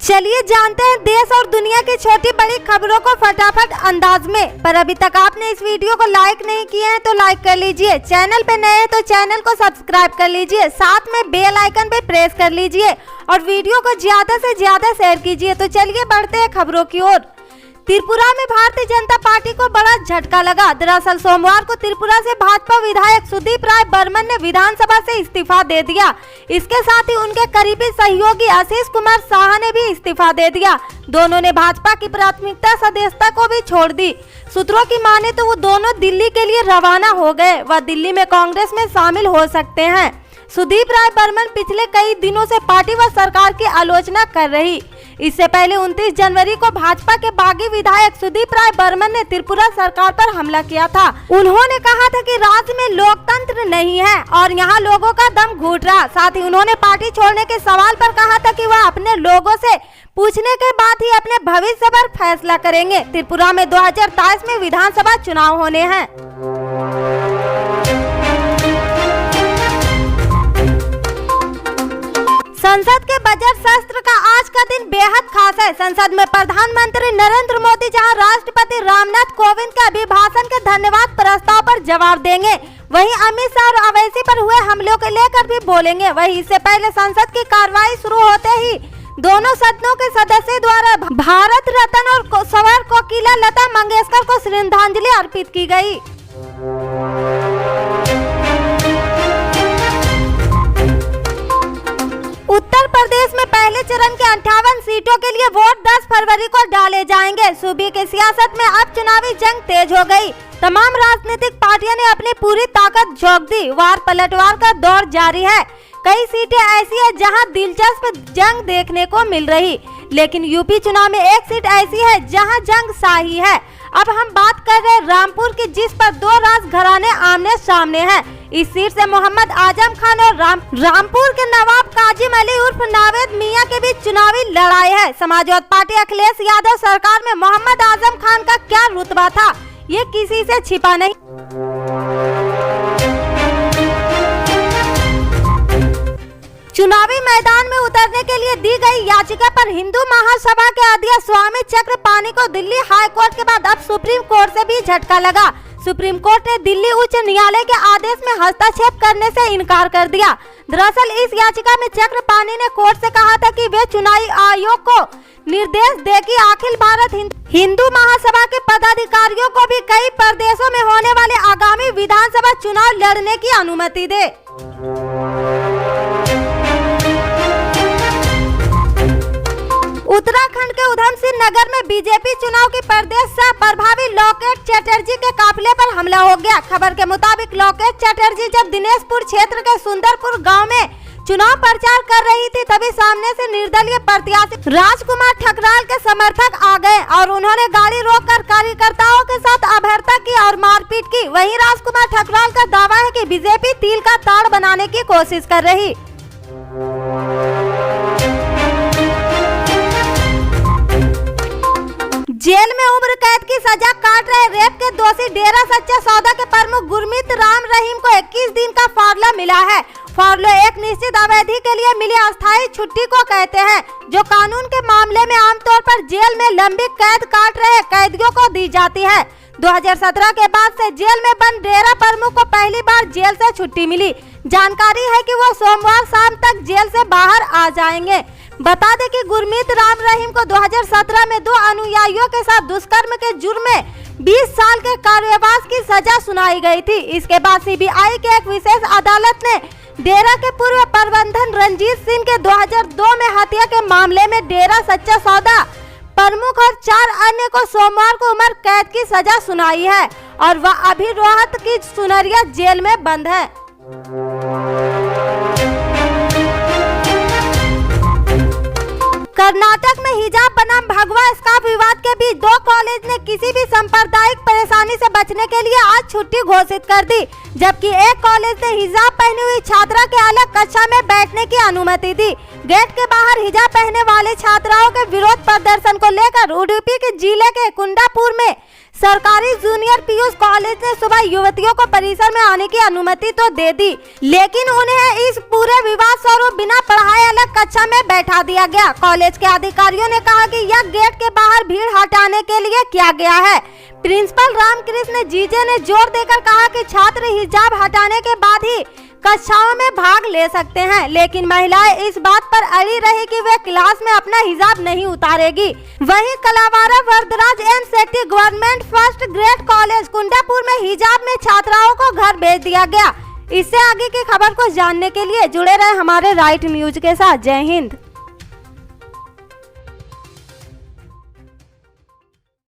चलिए जानते हैं देश और दुनिया की छोटी बड़ी खबरों को फटाफट अंदाज में। पर अभी तक आपने इस वीडियो को लाइक नहीं किया है तो लाइक कर लीजिए, चैनल पे नए हैं तो चैनल को सब्सक्राइब कर लीजिए, साथ में बेल आइकन पे प्रेस कर लीजिए और वीडियो को ज्यादा से ज्यादा शेयर कीजिए। तो चलिए बढ़ते हैं खबरों की ओर। त्रिपुरा में भारतीय जनता पार्टी को बड़ा झटका लगा। दरअसल सोमवार को त्रिपुरा से भाजपा विधायक सुदीप राय बर्मन ने विधानसभा से इस्तीफा दे दिया। इसके साथ ही उनके करीबी सहयोगी आशीष कुमार साहा ने भी इस्तीफा दे दिया। दोनों ने भाजपा की प्राथमिकता सदस्यता को भी छोड़ दी। सूत्रों की माने तो वो दोनों दिल्ली के लिए रवाना हो गए। वह दिल्ली में कांग्रेस में शामिल हो सकते हैं। सुदीप राय बर्मन पिछले कई दिनों से पार्टी व सरकार की आलोचना कर रही। इससे पहले 29 जनवरी को भाजपा के बागी विधायक सुदीप राय बर्मन ने त्रिपुरा सरकार पर हमला किया था। उन्होंने कहा था कि राज्य में लोकतंत्र नहीं है और यहाँ लोगों का दम घुट रहा। साथ ही उन्होंने पार्टी छोड़ने के सवाल पर कहा था कि वह अपने लोगों से पूछने के बाद ही अपने भविष्य पर फैसला करेंगे। त्रिपुरा में 2023 में विधानसभा चुनाव होने हैं। संसद के बजट सत्र का आज का दिन बेहद खास है। संसद में प्रधानमंत्री नरेंद्र मोदी जहां राष्ट्रपति रामनाथ कोविंद के अभिभाषण के धन्यवाद प्रस्ताव पर जवाब देंगे, वहीं अमित शाह और अवैसी पर हुए हमलों को लेकर भी बोलेंगे। वहीं इससे पहले संसद की कार्रवाई शुरू होते ही दोनों सदनों के सदस्यों द्वारा भारत रत्न और स्वर कोकिला लता मंगेशकर को श्रद्धांजलि अर्पित की गयी। उत्तर प्रदेश में पहले चरण के 58 सीटों के लिए वोट 10 फरवरी को डाले जाएंगे। सूबे की सियासत में अब चुनावी जंग तेज हो गई। तमाम राजनीतिक पार्टियों ने अपनी पूरी ताकत झोंक दी। वार पलटवार का दौर जारी है। कई सीटें ऐसी है जहां दिलचस्प जंग देखने को मिल रही, लेकिन यूपी चुनाव में एक सीट ऐसी है जहां जंग शाही है। अब हम बात कर रहे हैं रामपुर की, जिस पर दो राजघराने आमने सामने हैं। इस सीट से मोहम्मद आजम खान और रामपुर के नवाब काजिम अली उर्फ नावेद मियां के बीच चुनावी लड़ाई है। समाजवादी पार्टी अखिलेश यादव सरकार में मोहम्मद आजम खान का क्या रुतबा था, ये किसी से छिपा नहीं। चुनावी मैदान में उतरने के लिए दी गई याचिका पर हिंदू महासभा के अध्यक्ष स्वामी चक्रपाणी को दिल्ली हाई कोर्ट के बाद अब सुप्रीम कोर्ट से भी झटका लगा। सुप्रीम कोर्ट ने दिल्ली उच्च न्यायालय के आदेश में हस्तक्षेप करने से इनकार कर दिया। दरअसल इस याचिका में चक्रपाणी ने कोर्ट से कहा था कि वे चुनाव आयोग को निर्देश दे कि अखिल भारत हिंदू महासभा के पदाधिकारियों को भी कई प्रदेशों में होने वाले आगामी विधानसभा चुनाव लड़ने की अनुमति दे। उत्तराखंड के उधमसिंह नगर में बीजेपी चुनाव की प्रदेश सह प्रभारी लोकेट चटर्जी के काफिले पर हमला हो गया। खबर के मुताबिक लोकेट चटर्जी जब दिनेशपुर क्षेत्र के सुंदरपुर गांव में चुनाव प्रचार कर रही थी, तभी सामने से निर्दलीय प्रत्याशी राजकुमार ठकराल के समर्थक आ गए और उन्होंने गाड़ी रोककर कार्यकर्ताओं के साथ अभद्रता की और मारपीट की। वहीं राजकुमार ठकराल का दावा है कि बीजेपी तिल का ताड़ बनाने की कोशिश कर रही। जेल में उम्र कैद की सजा काट रहे रेप के दोषी डेरा सच्चा सौदा के प्रमुख गुरमीत राम रहीम को 21 दिन का फार्मूला मिला है। फार्मूला एक निश्चित अवधि के लिए मिली अस्थायी छुट्टी को कहते हैं, जो कानून के मामले में आमतौर पर जेल में लंबी कैद काट रहे कैदियों को दी जाती है। 2017 के बाद से जेल में बंद डेरा प्रमुख को पहली बार जेल से छुट्टी मिली। जानकारी है कि वो सोमवार शाम तक जेल से बाहर आ जाएंगे। बता दें कि गुरमीत राम रहीम को 2017 में 2 अनुयायियों के साथ दुष्कर्म के जुर्म में 20 साल के कारावास की सजा सुनाई गई थी। इसके बाद सीबीआई के एक विशेष अदालत ने डेरा के पूर्व प्रबंधन रंजीत सिंह के 2002 में हत्या के मामले में डेरा सच्चा सौदा प्रमुख और 4 अन्य को सोमवार को उम्र कैद की सजा सुनाई है और वह अभी रोहतक की सुनरिया जेल में बंद है। कर्नाटक में हिजाब बनाम भगवा स्कार्फ विवाद के बीच 2 कॉलेज ने किसी भी सांप्रदायिक परेशानी से बचने के लिए आज छुट्टी घोषित कर दी, जबकि एक कॉलेज ने हिजाब पहनी हुई छात्रा के अलग कक्षा में बैठने की अनुमति दी। गेट के बाहर हिजाब पहनने वाले छात्राओं के विरोध प्रदर्शन को लेकर उडुपी के जिले के कुंडापुर में सरकारी जूनियर पीयूष कॉलेज ने सुबह युवतियों को परिसर में आने की अनुमति तो दे दी, लेकिन उन्हें इस पूरे विवाद स्वरूप बिना पढ़ाए अलग कक्षा में बैठा दिया गया। कॉलेज के अधिकारियों ने कहा कि यह गेट के बाहर भीड़ हटाने के लिए किया गया है। प्रिंसिपल रामकृष्ण जीजे ने जोर देकर कहा कि छात्र हिजाब हटाने के बाद ही कक्षाओं में भाग ले सकते हैं, लेकिन महिलाएं इस बात पर अड़ी रही कि वे क्लास में अपना हिजाब नहीं उतारेगी। वहीं Kalavara Varadaraj M Shetty government first grade college Kundapur में हिजाब में छात्राओं को घर भेज दिया गया। इससे आगे की खबर को जानने के लिए जुड़े रहे हमारे राइट न्यूज के साथ। जय हिंद।